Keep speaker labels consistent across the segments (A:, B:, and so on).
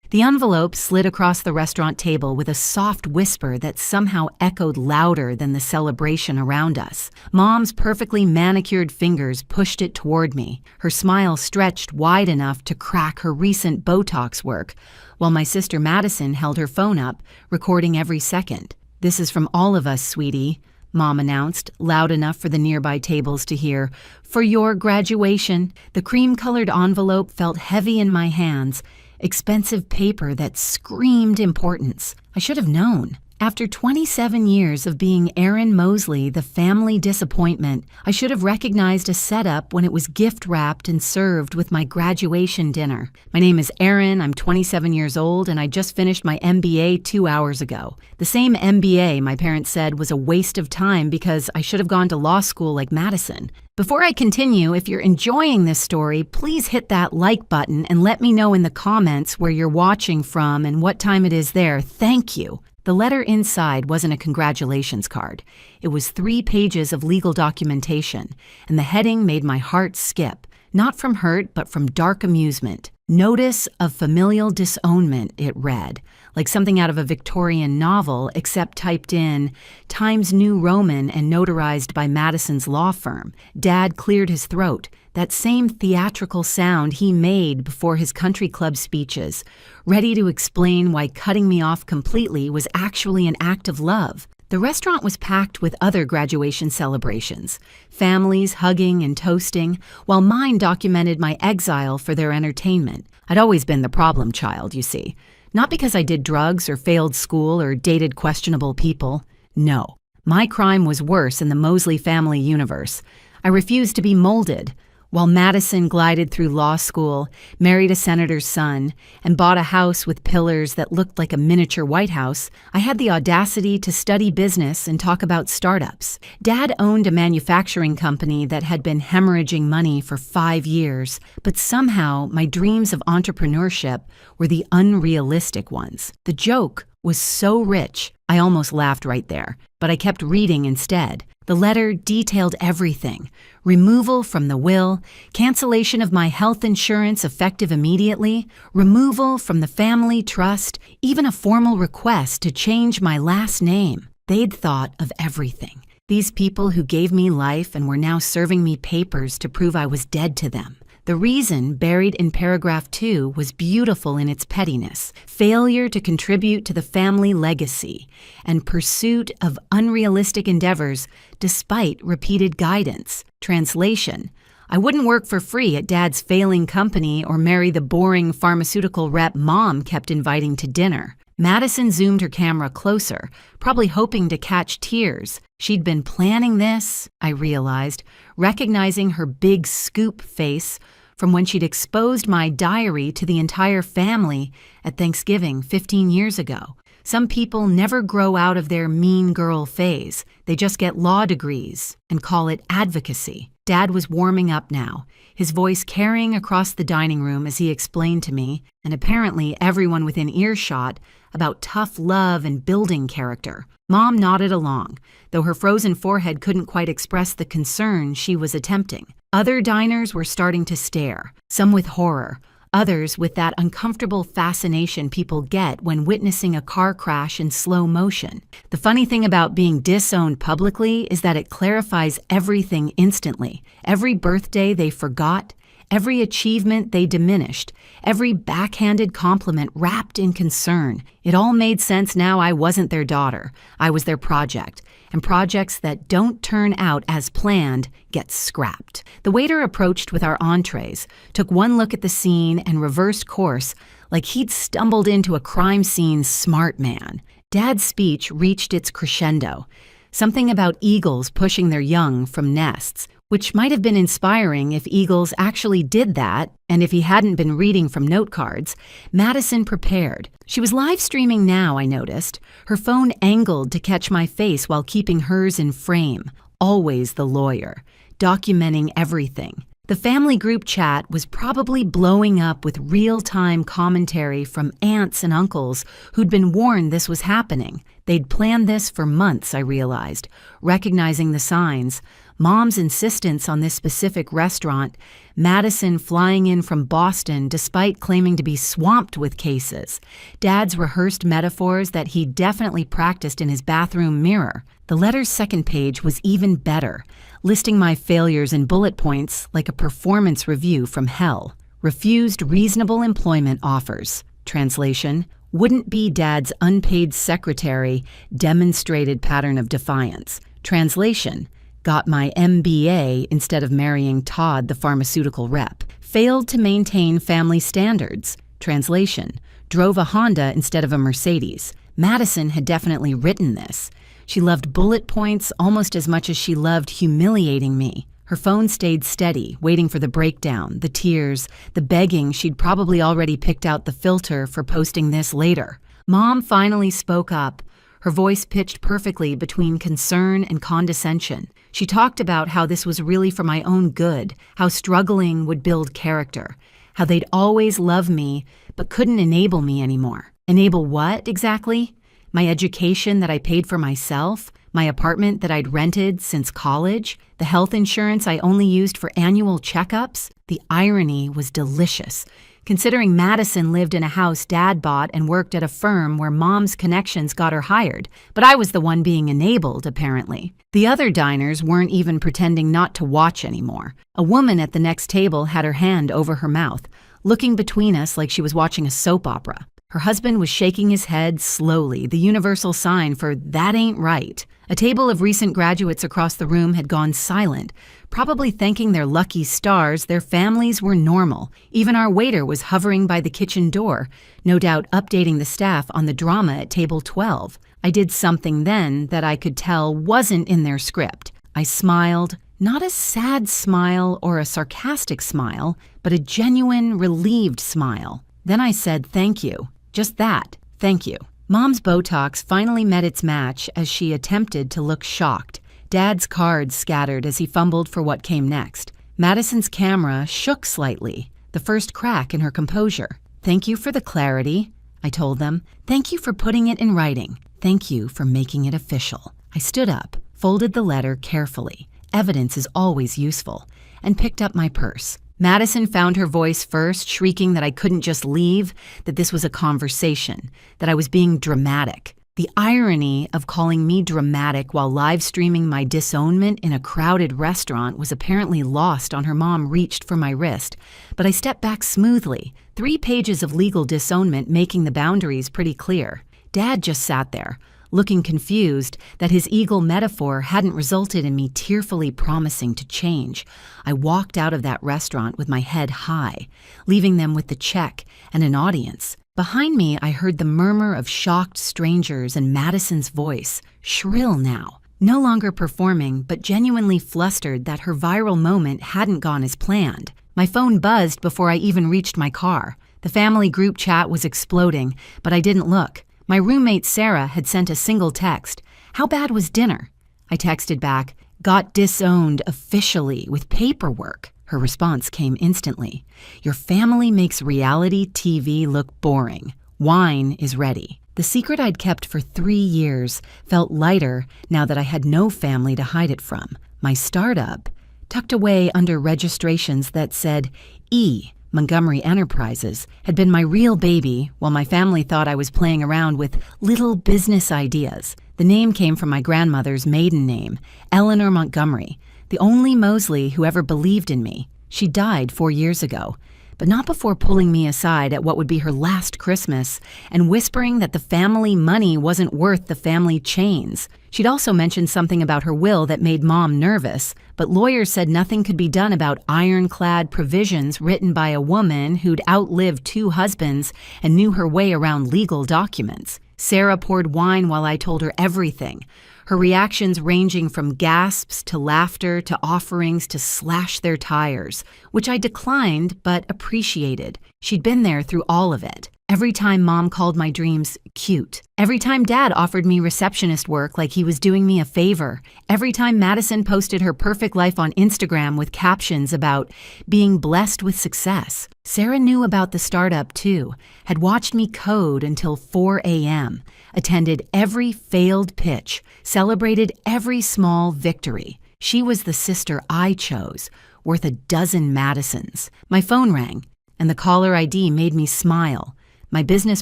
A: The envelope slid across the restaurant table with a soft whisper that somehow echoed louder than the celebration around us. Mom's perfectly manicured fingers pushed it toward me, her smile stretched wide enough to crack her recent Botox work, while my sister Madison held her phone up, recording every second. "This is from all of us, sweetie," Mom announced, loud enough for the nearby tables to hear. "For your graduation." The cream-colored envelope felt heavy in my hands, expensive paper that screamed importance. I should have known. After 27 years of being Erin Mosley, the family disappointment, I should have recognized a setup when it was gift-wrapped and served with my graduation dinner. "My name is Erin, I'm 27 years old, and I just finished my MBA 2 hours ago." The same MBA my parents said was a waste of time because I should have gone to law school like Madison. Before I continue, if you're enjoying this story, please hit that like button and let me know in the comments where you're watching from and what time it is there. Thank you. The letter inside wasn't a congratulations card. It was 3 pages of legal documentation, and the heading made my heart skip. Not from hurt, but from dark amusement. "Notice of familial disownment," it read, like something out of a Victorian novel, except typed in Times New Roman and notarized by Madison's law firm. Dad cleared his throat, that same theatrical sound he made before his country club speeches, ready to explain why cutting me off completely was actually an act of love. The restaurant was packed with other graduation celebrations, families hugging and toasting, while mine documented my exile for their entertainment. I'd always been the problem child, you see. Not because I did drugs or failed school or dated questionable people. No, my crime was worse in the Mosley family universe. I refused to be molded. While Madison glided through law school, married a senator's son, and bought a house with pillars that looked like a miniature White House, I had the audacity to study business and talk about startups. Dad owned a manufacturing company that had been hemorrhaging money for 5 years, but somehow my dreams of entrepreneurship were the unrealistic ones. The joke was so rich, I almost laughed right there, but I kept reading instead. The letter detailed everything: removal from the will, cancellation of my health insurance effective immediately, removal from the family trust, even a formal request to change my last name. They'd thought of everything. These people who gave me life and were now serving me papers to prove I was dead to them. The reason buried in paragraph 2 was beautiful in its pettiness: failure to contribute to the family legacy and pursuit of unrealistic endeavors despite repeated guidance. Translation: I wouldn't work for free at Dad's failing company or marry the boring pharmaceutical rep Mom kept inviting to dinner. Madison zoomed her camera closer, probably hoping to catch tears. She'd been planning this, I realized, recognizing her big scoop face from when she'd exposed my diary to the entire family at Thanksgiving 15 years ago. Some people never grow out of their mean girl phase. They just get law degrees and call it advocacy. Dad was warming up now, his voice carrying across the dining room as he explained to me, and apparently everyone within earshot, about tough love and building character. Mom nodded along, though her frozen forehead couldn't quite express the concern she was attempting. Other diners were starting to stare, some with horror, others with that uncomfortable fascination people get when witnessing a car crash in slow motion. The funny thing about being disowned publicly is that it clarifies everything instantly. Every birthday they forgot, every achievement they diminished, every backhanded compliment wrapped in concern. It all made sense now. I wasn't their daughter. I was their project. And projects that don't turn out as planned get scrapped. The waiter approached with our entrees, took one look at the scene, and reversed course like he'd stumbled into a crime scene smart man. Dad's speech reached its crescendo. Something about eagles pushing their young from nests, which might have been inspiring if eagles actually did that, and if he hadn't been reading from note cards. Madison prepared. She was live streaming now, I noticed, her phone angled to catch my face while keeping hers in frame. Always the lawyer, documenting everything. The family group chat was probably blowing up with real-time commentary from aunts and uncles who'd been warned this was happening. They'd planned this for months, I realized, recognizing the signs. Mom's insistence on this specific restaurant, Madison flying in from Boston despite claiming to be swamped with cases, Dad's rehearsed metaphors that he definitely practiced in his bathroom mirror. The letter's second page was even better, listing my failures in bullet points like a performance review from hell. Refused reasonable employment offers. Translation: wouldn't be Dad's unpaid secretary, demonstrated pattern of defiance. Translation: got my MBA instead of marrying Todd, the pharmaceutical rep. Failed to maintain family standards. Translation: drove a Honda instead of a Mercedes. Madison had definitely written this. She loved bullet points almost as much as she loved humiliating me. Her phone stayed steady, waiting for the breakdown, the tears, the begging she'd probably already picked out the filter for posting this later. Mom finally spoke up, her voice pitched perfectly between concern and condescension. She talked about how this was really for my own good, how struggling would build character, how they'd always love me but couldn't enable me anymore. Enable what, exactly? My education that I paid for myself? My apartment that I'd rented since college? The health insurance I only used for annual checkups? The irony was delicious, considering Madison lived in a house Dad bought and worked at a firm where Mom's connections got her hired, but I was the one being enabled, apparently. The other diners weren't even pretending not to watch anymore. A woman at the next table had her hand over her mouth, looking between us like she was watching a soap opera. Her husband was shaking his head slowly, the universal sign for that ain't right. A table of recent graduates across the room had gone silent, probably thanking their lucky stars their families were normal. Even our waiter was hovering by the kitchen door, no doubt updating the staff on the drama at table 12. I did something then that I could tell wasn't in their script. I smiled, not a sad smile or a sarcastic smile, but a genuine, relieved smile. Then I said thank you. Just that, thank you. Mom's Botox finally met its match as she attempted to look shocked. Dad's cards scattered as he fumbled for what came next. Madison's camera shook slightly, the first crack in her composure. Thank you for the clarity, I told them. Thank you for putting it in writing. Thank you for making it official. I stood up, folded the letter carefully. Evidence is always useful, and picked up my purse. Madison found her voice first, shrieking that I couldn't just leave, that this was a conversation, that I was being dramatic. The irony of calling me dramatic while live streaming my disownment in a crowded restaurant was apparently lost on her. Mom reached for my wrist, but I stepped back smoothly, 3 pages of legal disownment making the boundaries pretty clear. Dad just sat there, looking confused that his eagle metaphor hadn't resulted in me tearfully promising to change. I walked out of that restaurant with my head high, leaving them with the check and an audience. Behind me, I heard the murmur of shocked strangers and Madison's voice, shrill now, no longer performing but genuinely flustered that her viral moment hadn't gone as planned. My phone buzzed before I even reached my car. The family group chat was exploding, but I didn't look. My roommate Sarah had sent a single text. How bad was dinner? I texted back, got disowned officially with paperwork. Her response came instantly. Your family makes reality TV look boring. Wine is ready. The secret I'd kept for 3 years felt lighter now that I had no family to hide it from. My startup, tucked away under registrations that said E. Montgomery Enterprises, had been my real baby while my family thought I was playing around with little business ideas. The name came from my grandmother's maiden name, Eleanor Montgomery, the only Mosley who ever believed in me. She died 4 years ago, but not before pulling me aside at what would be her last Christmas and whispering that the family money wasn't worth the family chains. She'd also mentioned something about her will that made Mom nervous, but lawyers said nothing could be done about ironclad provisions written by a woman who'd outlived 2 husbands and knew her way around legal documents. Sarah poured wine while I told her everything, her reactions ranging from gasps to laughter to offerings to slash their tires, which I declined but appreciated. She'd been there through all of it. Every time Mom called my dreams cute. Every time Dad offered me receptionist work like he was doing me a favor. Every time Madison posted her perfect life on Instagram with captions about being blessed with success. Sarah knew about the startup too, had watched me code until 4 a.m., attended every failed pitch, celebrated every small victory. She was the sister I chose, worth a dozen Madisons. My phone rang, and the caller ID made me smile. My business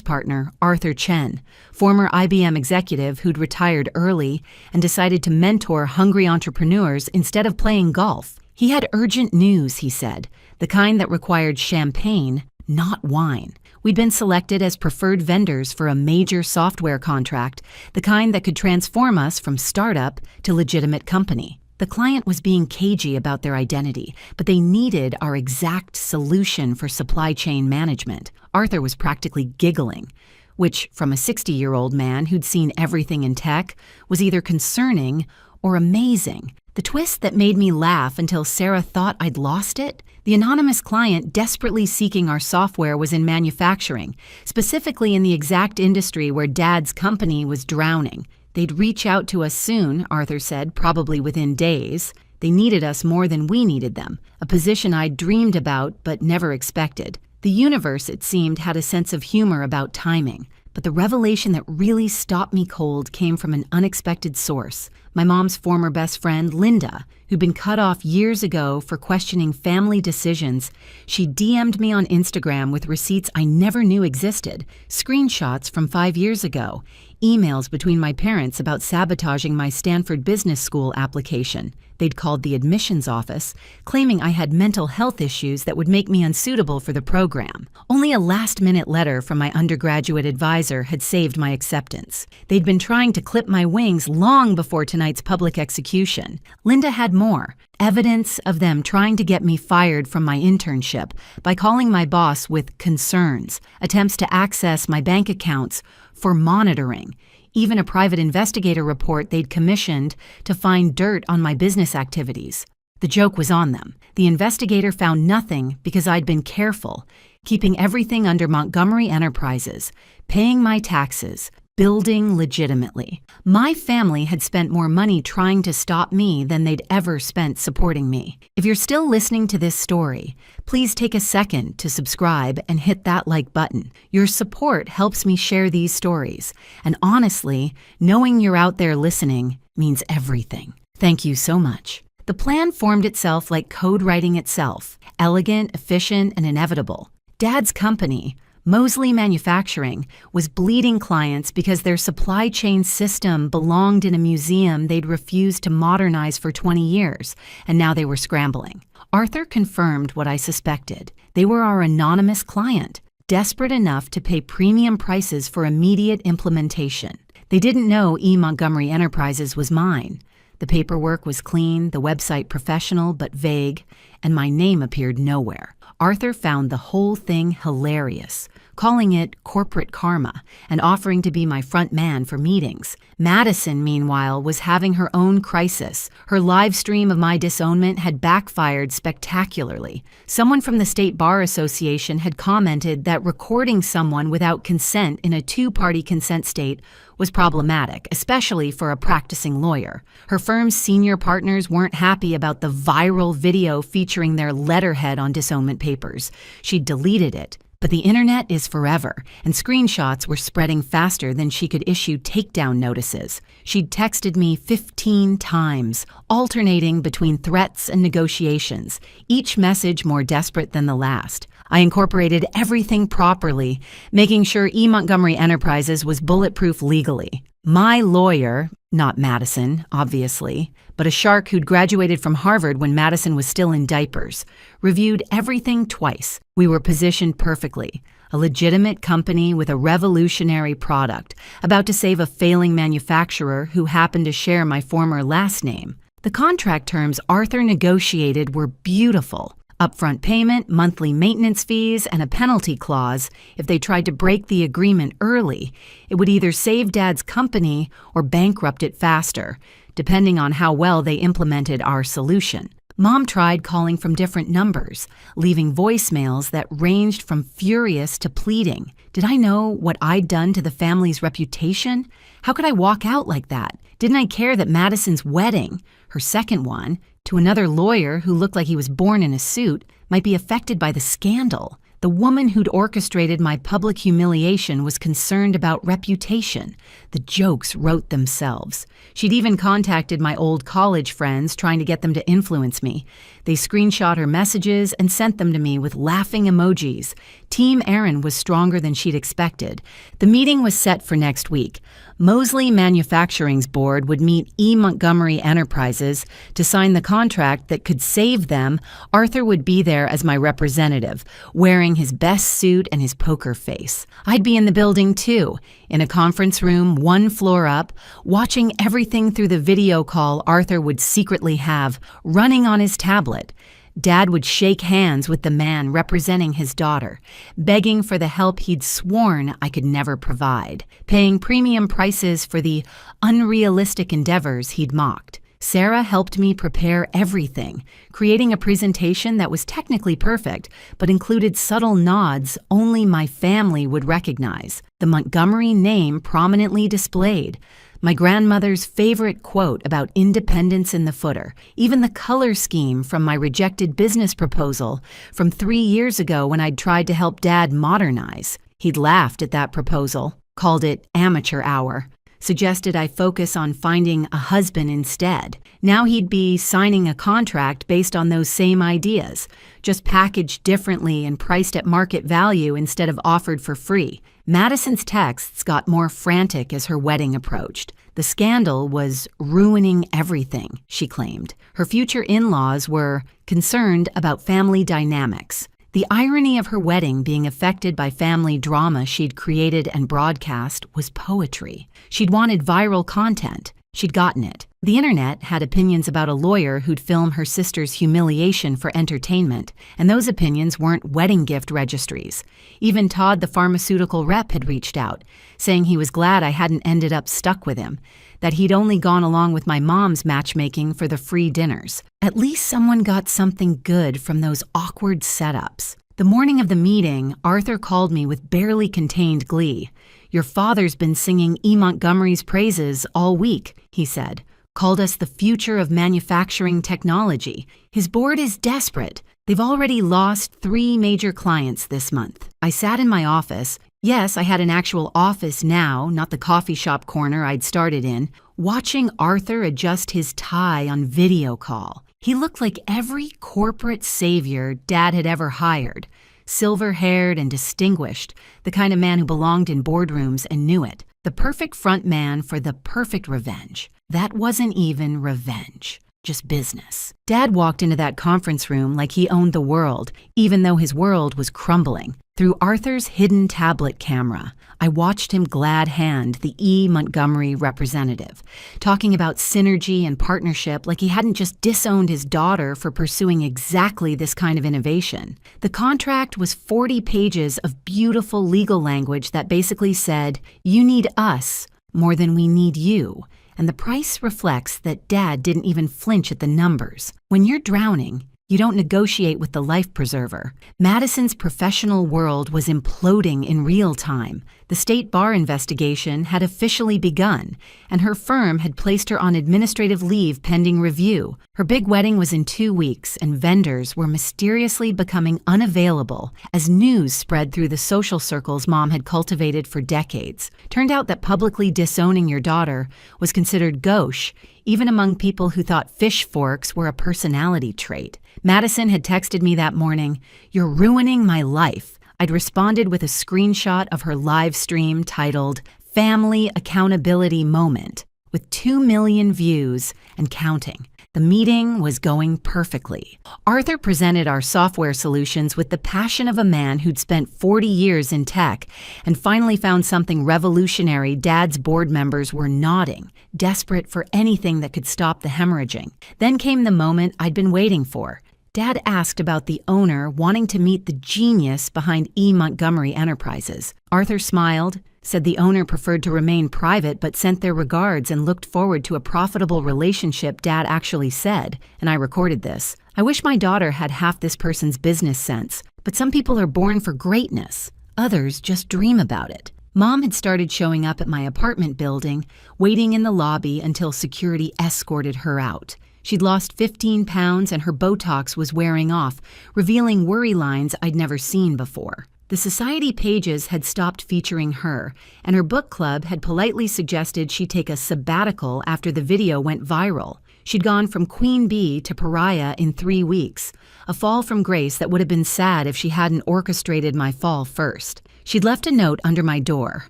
A: partner, Arthur Chen, former IBM executive who'd retired early and decided to mentor hungry entrepreneurs instead of playing golf. He had urgent news, he said, the kind that required champagne, not wine. We'd been selected as preferred vendors for a major software contract, the kind that could transform us from startup to legitimate company. The client was being cagey about their identity, but they needed our exact solution for supply chain management. Arthur was practically giggling, which, from a 60-year-old man who'd seen everything in tech, was either concerning or amazing. The twist that made me laugh until Sarah thought I'd lost it? The anonymous client desperately seeking our software was in manufacturing, specifically in the exact industry where Dad's company was drowning. They'd reach out to us soon, Arthur said, probably within days. They needed us more than we needed them, a position I'd dreamed about but never expected. The universe, it seemed, had a sense of humor about timing. But the revelation that really stopped me cold came from an unexpected source. My mom's former best friend, Linda, who'd been cut off years ago for questioning family decisions. She DM'd me on Instagram with receipts I never knew existed, screenshots from 5 years ago, emails between my parents about sabotaging my Stanford Business School application. They'd called the admissions office, claiming I had mental health issues that would make me unsuitable for the program. Only a last-minute letter from my undergraduate advisor had saved my acceptance. They'd been trying to clip my wings long before tonight's public execution. Linda had more, evidence of them trying to get me fired from my internship by calling my boss with concerns, attempts to access my bank accounts for monitoring, even a private investigator report they'd commissioned to find dirt on my business activities. The joke was on them. The investigator found nothing because I'd been careful, keeping everything under Montgomery Enterprises, paying my taxes, building legitimately. My family had spent more money trying to stop me than they'd ever spent supporting me. If you're still listening to this story, please take a second to subscribe and hit that like button. Your support helps me share these stories, and honestly, knowing you're out there listening means everything. Thank you so much. The plan formed itself like code writing itself, elegant, efficient, and inevitable. Dad's company, Mosley Manufacturing, was bleeding clients because their supply chain system belonged in a museum they'd refused to modernize for 20 years, and now they were scrambling. Arthur confirmed what I suspected. They were our anonymous client, desperate enough to pay premium prices for immediate implementation. They didn't know E. Montgomery Enterprises was mine. The paperwork was clean, the website professional but vague, and my name appeared nowhere. Arthur found the whole thing hilarious, calling it corporate karma and offering to be my front man for meetings. Madison, meanwhile, was having her own crisis. Her live stream of my disownment had backfired spectacularly. Someone from the State Bar Association had commented that recording someone without consent in a two-party consent state was problematic, especially for a practicing lawyer. Her firm's senior partners weren't happy about the viral video featuring their letterhead on disownment papers. She deleted it. But the internet is forever, and screenshots were spreading faster than she could issue takedown notices. She'd texted me 15 times, alternating between threats and negotiations, each message more desperate than the last. I incorporated everything properly, making sure E. Montgomery Enterprises was bulletproof legally. My lawyer, not Madison, obviously, but a shark who'd graduated from Harvard when Madison was still in diapers, reviewed everything twice. We were positioned perfectly. A legitimate company with a revolutionary product, about to save a failing manufacturer who happened to share my former last name. The contract terms Arthur negotiated were beautiful. Upfront payment, monthly maintenance fees, and a penalty clause. If they tried to break the agreement early, it would either save Dad's company or bankrupt it faster, depending on how well they implemented our solution. Mom tried calling from different numbers, leaving voicemails that ranged from furious to pleading. Did I know what I'd done to the family's reputation? How could I walk out like that? Didn't I care that Madison's wedding, her second one, to another lawyer who looked like he was born in a suit, might be affected by the scandal? The woman who'd orchestrated my public humiliation was concerned about reputation. The jokes wrote themselves. She'd even contacted my old college friends, trying to get them to influence me. They screenshot her messages and sent them to me with laughing emojis. Team Erin was stronger than she'd expected. The meeting was set for next week. Mosley Manufacturing's board would meet E. Montgomery Enterprises to sign the contract that could save them. Arthur would be there as my representative, wearing his best suit and his poker face. I'd be in the building too, in a conference room 1 floor up, watching everything through the video call Arthur would secretly have running on his tablet. Dad would shake hands with the man representing his daughter, begging for the help he'd sworn I could never provide, paying premium prices for the unrealistic endeavors he'd mocked. Sarah helped me prepare everything, creating a presentation that was technically perfect, but included subtle nods only my family would recognize. The Montgomery name prominently displayed. My grandmother's favorite quote about independence in the footer, even the color scheme from my rejected business proposal from 3 years ago when I'd tried to help Dad modernize. He'd laughed at that proposal, called it amateur hour, suggested I focus on finding a husband instead. Now he'd be signing a contract based on those same ideas, just packaged differently and priced at market value instead of offered for free. Madison's texts got more frantic as her wedding approached. The scandal was ruining everything, she claimed. Her future in-laws were concerned about family dynamics. The irony of her wedding being affected by family drama she'd created and broadcast was poetry. She'd wanted viral content. She'd gotten it. The internet had opinions about a lawyer who'd film her sister's humiliation for entertainment, and those opinions weren't wedding gift registries. Even Todd, the pharmaceutical rep, had reached out, saying he was glad I hadn't ended up stuck with him, that he'd only gone along with my mom's matchmaking for the free dinners. At least someone got something good from those awkward setups. The morning of the meeting, Arthur called me with barely contained glee. "Your father's been singing E. Montgomery's praises all week," he said. "Called us the future of manufacturing technology. His board is desperate. They've already lost 3 major clients this month." I sat in my office. Yes, I had an actual office now, not the coffee shop corner I'd started in, watching Arthur adjust his tie on video call. He looked like every corporate savior Dad had ever hired. Silver-haired and distinguished, the kind of man who belonged in boardrooms and knew it. The perfect front man for the perfect revenge. That wasn't even revenge, just business. Dad walked into that conference room like he owned the world, even though his world was crumbling. Through Arthur's hidden tablet camera, I watched him glad hand the E. Montgomery representative, talking about synergy and partnership like he hadn't just disowned his daughter for pursuing exactly this kind of innovation. The contract was 40 pages of beautiful legal language that basically said, "You need us more than we need you." And the price reflects that Dad didn't even flinch at the numbers. When you're drowning, you don't negotiate with the life preserver. Madison's professional world was imploding in real time. The state bar investigation had officially begun, and her firm had placed her on administrative leave pending review. Her big wedding was in 2 weeks, and vendors were mysteriously becoming unavailable as news spread through the social circles Mom had cultivated for decades. Turned out that publicly disowning your daughter was considered gauche, even among people who thought fish forks were a personality trait. Madison had texted me that morning, "You're ruining my life." I'd responded with a screenshot of her live stream titled Family Accountability Moment, with 2 million views and counting. The meeting was going perfectly. Arthur presented our software solutions with the passion of a man who'd spent 40 years in tech and finally found something revolutionary. Dad's board members were nodding, desperate for anything that could stop the hemorrhaging. Then came the moment I'd been waiting for. Dad asked about the owner wanting to meet the genius behind E. Montgomery Enterprises. Arthur smiled, said the owner preferred to remain private but sent their regards and looked forward to a profitable relationship. Dad actually said, and I recorded this, "I wish my daughter had half this person's business sense, but some people are born for greatness. Others just dream about it." Mom had started showing up at my apartment building, waiting in the lobby until security escorted her out. She'd lost 15 pounds and her Botox was wearing off, revealing worry lines I'd never seen before. The society pages had stopped featuring her, and her book club had politely suggested she take a sabbatical after the video went viral. She'd gone from queen bee to pariah in 3 weeks, a fall from grace that would have been sad if she hadn't orchestrated my fall first. She'd left a note under my door,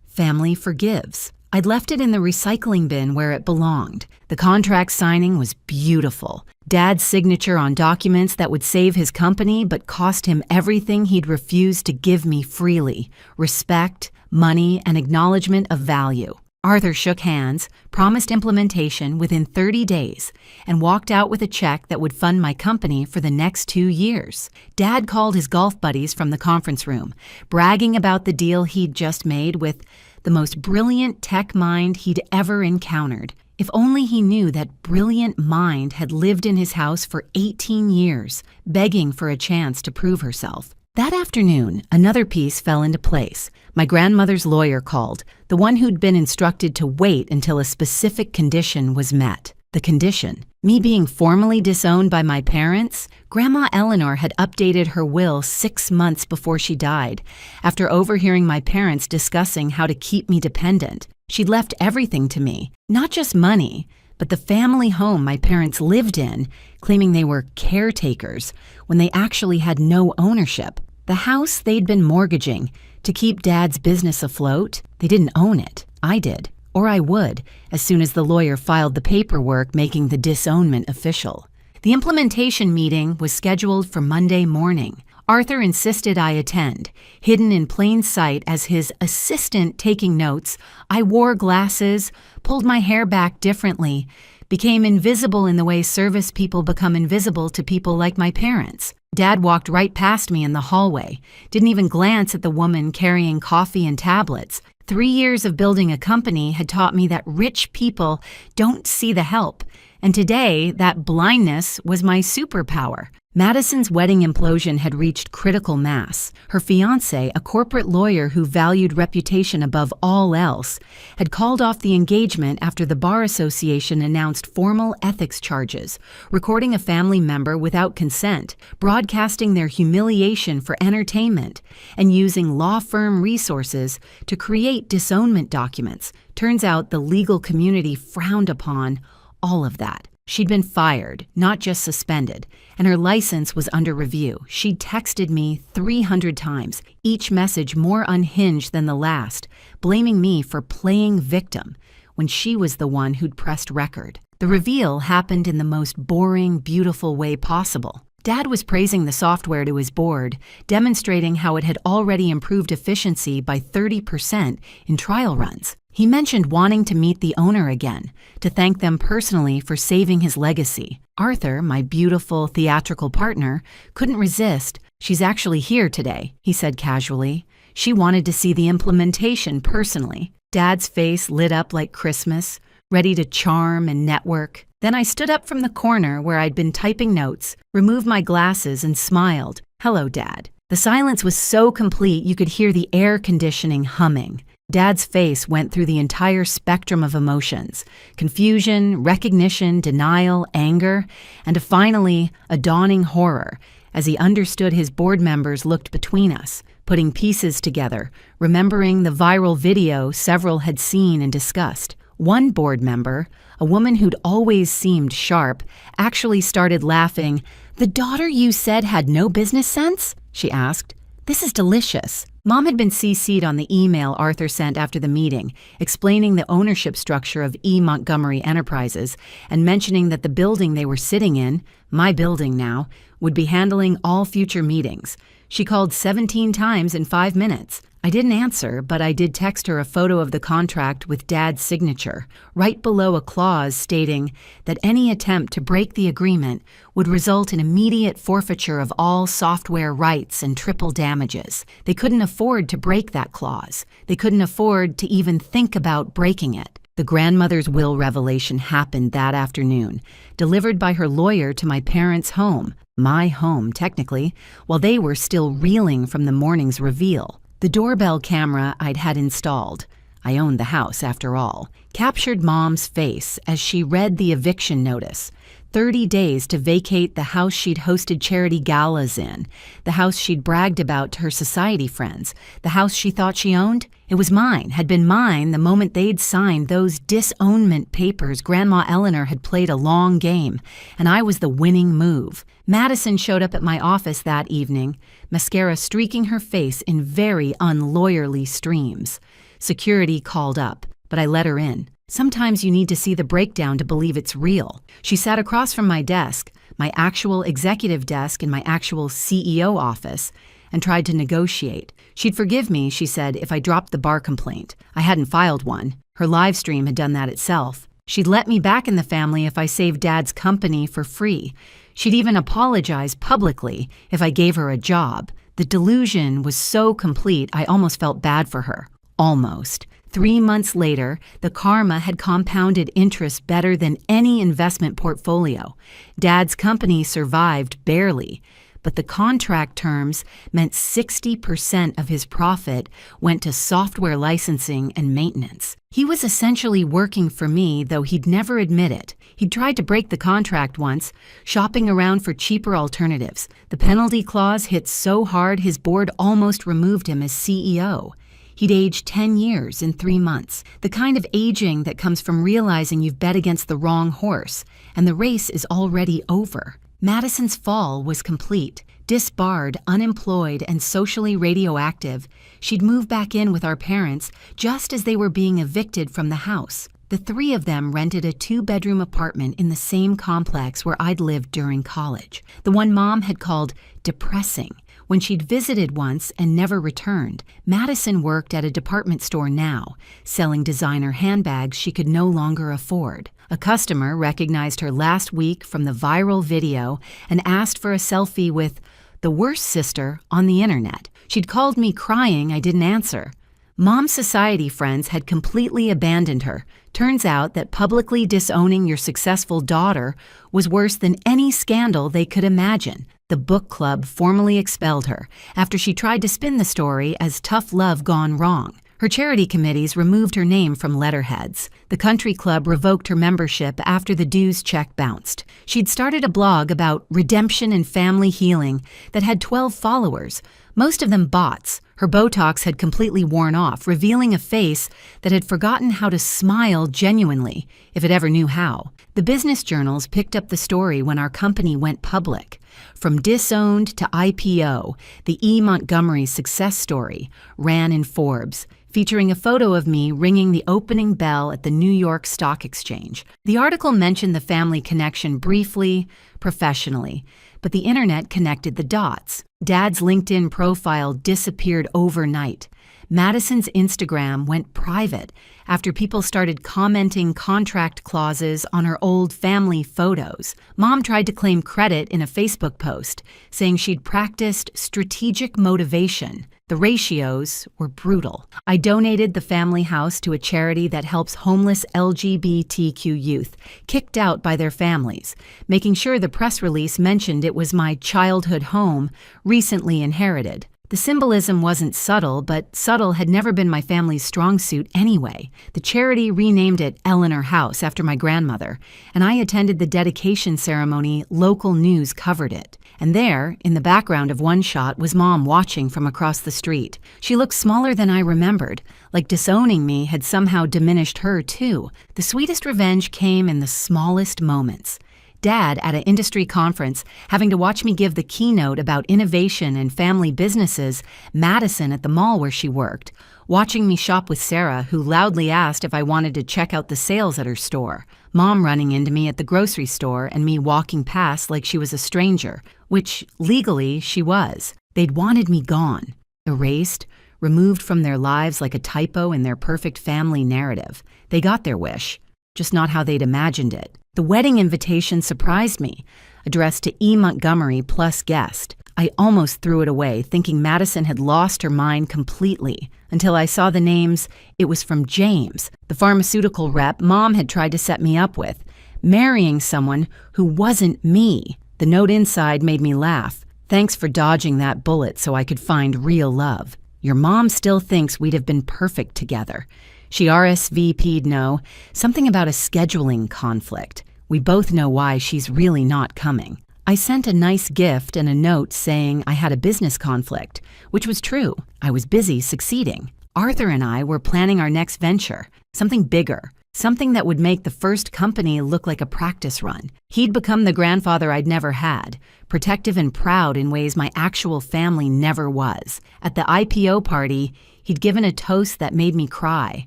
A: "Family forgives." I'd left it in the recycling bin where it belonged. The contract signing was beautiful. Dad's signature on documents that would save his company but cost him everything he'd refused to give me freely: respect, money, and acknowledgement of value. Arthur shook hands, promised implementation within 30 days, and walked out with a check that would fund my company for the next 2 years. Dad called his golf buddies from the conference room, bragging about the deal he'd just made with the most brilliant tech mind he'd ever encountered. If only he knew that brilliant mind had lived in his house for 18 years, begging for a chance to prove herself. That afternoon, another piece fell into place. My grandmother's lawyer called, the one who'd been instructed to wait until a specific condition was met. The condition? Me being formally disowned by my parents? Grandma Eleanor had updated her will 6 months before she died, after overhearing my parents discussing how to keep me dependent. She'd left everything to me, not just money, but the family home my parents lived in, claiming they were caretakers when they actually had no ownership. The house they'd been mortgaging to keep Dad's business afloat, they didn't own it. I did, or I would, as soon as the lawyer filed the paperwork making the disownment official. The implementation meeting was scheduled for Monday morning. Arthur insisted I attend. Hidden in plain sight as his assistant taking notes, I wore glasses, pulled my hair back differently, became invisible in the way service people become invisible to people like my parents. Dad walked right past me in the hallway, didn't even glance at the woman carrying coffee and tablets. 3 years of building a company had taught me that rich people don't see the help, and today that blindness was my superpower. Madison's wedding implosion had reached critical mass. Her fiancé, a corporate lawyer who valued reputation above all else, had called off the engagement after the Bar Association announced formal ethics charges, recording a family member without consent, broadcasting their humiliation for entertainment, and using law firm resources to create disownment documents. Turns out the legal community frowned upon all of that. She'd been fired, not just suspended, and her license was under review. She'd texted me 300 times, each message more unhinged than the last, blaming me for playing victim when she was the one who'd pressed record. The reveal happened in the most boring, beautiful way possible. Dad was praising the software to his board, demonstrating how it had already improved efficiency by 30% in trial runs. He mentioned wanting to meet the owner again, to thank them personally for saving his legacy. Arthur, my beautiful theatrical partner, couldn't resist. "She's actually here today," he said casually. She wanted to see the implementation personally. Dad's face lit up like Christmas, ready to charm and network. Then I stood up from the corner where I'd been typing notes, removed my glasses, and smiled. "Hello, Dad." The silence was so complete you could hear the air conditioning humming. Dad's face went through the entire spectrum of emotions: confusion, recognition, denial, anger, and finally a dawning horror as he understood his board members looked between us, putting pieces together, remembering the viral video several had seen and discussed. One board member, a woman who'd always seemed sharp, actually started laughing. "The daughter you said had no business sense?" she asked. "This is delicious." Mom had been CC'd on the email Arthur sent after the meeting, explaining the ownership structure of E. Montgomery Enterprises and mentioning that the building they were sitting in, my building now, would be handling all future meetings. She called 17 times in 5 minutes. I didn't answer, but I did text her a photo of the contract with Dad's signature, right below a clause stating that any attempt to break the agreement would result in immediate forfeiture of all software rights and triple damages. They couldn't afford to break that clause. They couldn't afford to even think about breaking it. The grandmother's will revelation happened that afternoon, delivered by her lawyer to my parents' home, my home technically, while they were still reeling from the morning's reveal. The doorbell camera I'd had installed, I owned the house after all, captured Mom's face as she read the eviction notice. 30 days to vacate the house she'd hosted charity galas in, the house she'd bragged about to her society friends, the house she thought she owned. It was mine, had been mine the moment they'd signed those disownment papers. Grandma Eleanor had played a long game, and I was the winning move. Madison showed up at my office that evening, mascara streaking her face in very unlawyerly streams. Security called up, but I let her in. Sometimes you need to see the breakdown to believe it's real. She sat across from my desk, my actual executive desk in my actual CEO office, and tried to negotiate. She'd forgive me, she said, if I dropped the bar complaint. I hadn't filed one. Her live stream had done that itself. She'd let me back in the family if I saved Dad's company for free. She'd even apologize publicly if I gave her a job. The delusion was so complete I almost felt bad for her. Almost. 3 months later, the karma had compounded interest better than any investment portfolio. Dad's company survived barely, but the contract terms meant 60% of his profit went to software licensing and maintenance. He was essentially working for me, though he'd never admit it. He'd tried to break the contract once, shopping around for cheaper alternatives. The penalty clause hit so hard his board almost removed him as CEO. He'd aged 10 years in 3 months, the kind of aging that comes from realizing you've bet against the wrong horse, and the race is already over. Madison's fall was complete. Disbarred, unemployed, and socially radioactive, she'd moved back in with our parents just as they were being evicted from the house. The three of them rented a 2-bedroom apartment in the same complex where I'd lived during college, the one Mom had called depressing. When she'd visited once and never returned, Madison worked at a department store now, selling designer handbags she could no longer afford. A customer recognized her last week from the viral video and asked for a selfie with the worst sister on the internet. She'd called me crying I didn't answer. Mom's society friends had completely abandoned her. Turns out that publicly disowning your successful daughter was worse than any scandal they could imagine. The book club formally expelled her after she tried to spin the story as tough love gone wrong. Her charity committees removed her name from letterheads. The country club revoked her membership after the dues check bounced. She'd started a blog about redemption and family healing that had 12 followers, most of them bots. Her Botox had completely worn off, revealing a face that had forgotten how to smile genuinely, if it ever knew how. The business journals picked up the story when our company went public. From disowned to IPO, the E. Montgomery success story ran in Forbes, featuring a photo of me ringing the opening bell at the New York Stock Exchange. The article mentioned the family connection briefly, professionally, but the internet connected the dots. Dad's LinkedIn profile disappeared overnight. Madison's Instagram went private after people started commenting contract clauses on her old family photos. Mom tried to claim credit in a Facebook post, saying she'd practiced strategic motivation. The ratios were brutal. I donated the family house to a charity that helps homeless LGBTQ youth, kicked out by their families, making sure the press release mentioned it was my childhood home, recently inherited. The symbolism wasn't subtle, but subtle had never been my family's strong suit anyway. The charity renamed it Eleanor House after my grandmother, and I attended the dedication ceremony. Local news covered it. And there, in the background of one shot, was Mom watching from across the street. She looked smaller than I remembered, like disowning me had somehow diminished her too. The sweetest revenge came in the smallest moments. Dad at an industry conference, having to watch me give the keynote about innovation and family businesses, Madison at the mall where she worked, watching me shop with Sarah, who loudly asked if I wanted to check out the sales at her store, Mom running into me at the grocery store and me walking past like she was a stranger, which legally she was. They'd wanted me gone, erased, removed from their lives like a typo in their perfect family narrative. They got their wish, just not how they'd imagined it. The wedding invitation surprised me, addressed to E. Montgomery plus guest. I almost threw it away, thinking Madison had lost her mind completely, until I saw the names. It was from James, the pharmaceutical rep Mom had tried to set me up with, marrying someone who wasn't me. The note inside made me laugh. Thanks for dodging that bullet so I could find real love. Your mom still thinks we'd have been perfect together. She RSVP'd something about a scheduling conflict. We both know why she's really not coming. I sent a nice gift and a note saying I had a business conflict, which was true. I was busy succeeding. Arthur and I were planning our next venture, something bigger, something that would make the first company look like a practice run. He'd become the grandfather I'd never had, protective and proud in ways my actual family never was. At the IPO party, he'd given a toast that made me cry,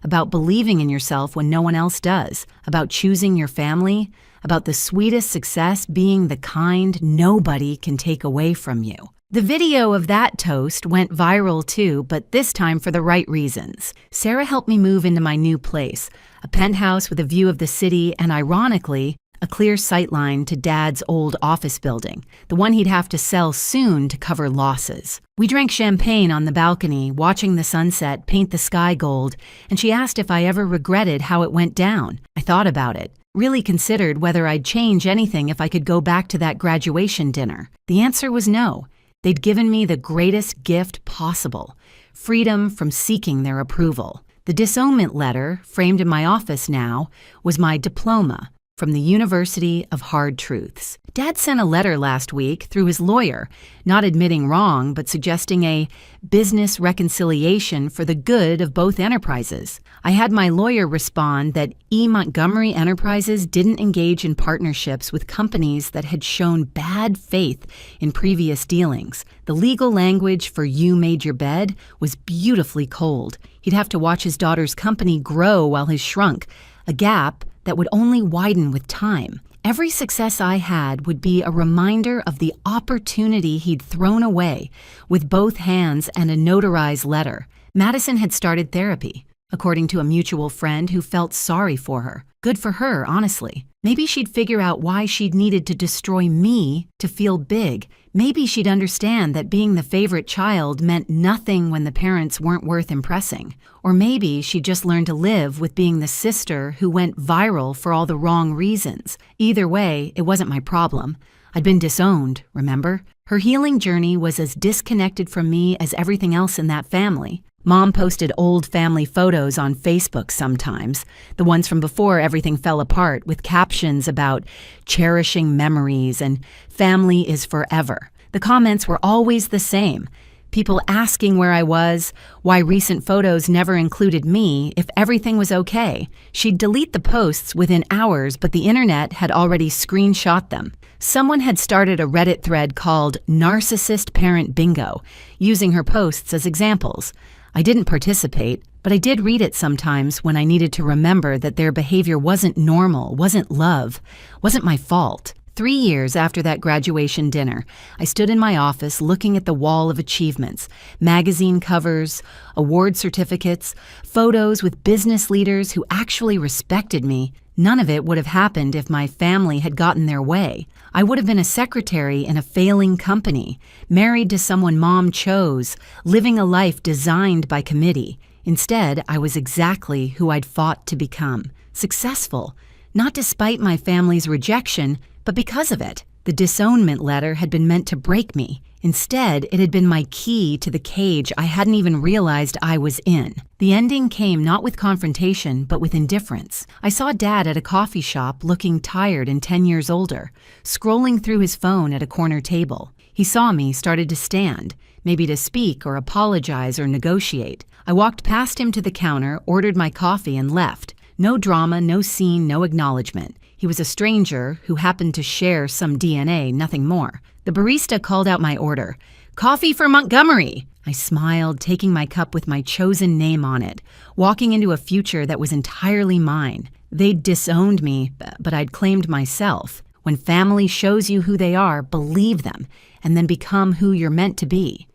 A: about believing in yourself when no one else does, about choosing your family, about the sweetest success being the kind nobody can take away from you. The video of that toast went viral too, but this time for the right reasons. Sarah helped me move into my new place, a penthouse with a view of the city and, ironically, a clear sightline to Dad's old office building, the one he'd have to sell soon to cover losses. We drank champagne on the balcony, watching the sunset paint the sky gold, and she asked if I ever regretted how it went down. I thought about it, really considered whether I'd change anything if I could go back to that graduation dinner. The answer was no. They'd given me the greatest gift possible, freedom from seeking their approval. The disownment letter, framed in my office now, was my diploma from the University of Hard Truths. Dad sent a letter last week through his lawyer, not admitting wrong, but suggesting a business reconciliation for the good of both enterprises. I had my lawyer respond that E. Montgomery Enterprises didn't engage in partnerships with companies that had shown bad faith in previous dealings. The legal language for "you made your bed" was beautifully cold. He'd have to watch his daughter's company grow while his shrunk, a gap that would only widen with time. Every success I had would be a reminder of the opportunity he'd thrown away with both hands and a notarized letter. Madison had started therapy, according to a mutual friend who felt sorry for her. Good for her, honestly. Maybe she'd figure out why she'd needed to destroy me to feel big. Maybe she'd understand that being the favorite child meant nothing when the parents weren't worth impressing. Or maybe she'd just learned to live with being the sister who went viral for all the wrong reasons. Either way, it wasn't my problem. I'd been disowned, remember? Her healing journey was as disconnected from me as everything else in that family. Mom posted old family photos on Facebook sometimes, the ones from before everything fell apart, with captions about cherishing memories and family is forever. The comments were always the same. People asking where I was, why recent photos never included me, if everything was okay. She'd delete the posts within hours, but the internet had already screenshot them. Someone had started a Reddit thread called Narcissist Parent Bingo, using her posts as examples. I didn't participate, but I did read it sometimes when I needed to remember that their behavior wasn't normal, wasn't love, wasn't my fault. 3 years after that graduation dinner, I stood in my office looking at the wall of achievements, magazine covers, award certificates, photos with business leaders who actually respected me. None of it would have happened if my family had gotten their way. I would have been a secretary in a failing company, married to someone Mom chose, living a life designed by committee. Instead, I was exactly who I'd fought to become, successful, not despite my family's rejection, but because of it. The disownment letter had been meant to break me. Instead, it had been my key to the cage I hadn't even realized I was in. The ending came not with confrontation, but with indifference. I saw Dad at a coffee shop looking tired and 10 years older, scrolling through his phone at a corner table. He saw me, started to stand, maybe to speak or apologize or negotiate. I walked past him to the counter, ordered my coffee, and left. No drama, no scene, no acknowledgement. He was a stranger who happened to share some DNA, nothing more. The barista called out my order. "Coffee for Montgomery!" I smiled, taking my cup with my chosen name on it, walking into a future that was entirely mine. They'd disowned me, but I'd claimed myself. When family shows you who they are, believe them, and then become who you're meant to be.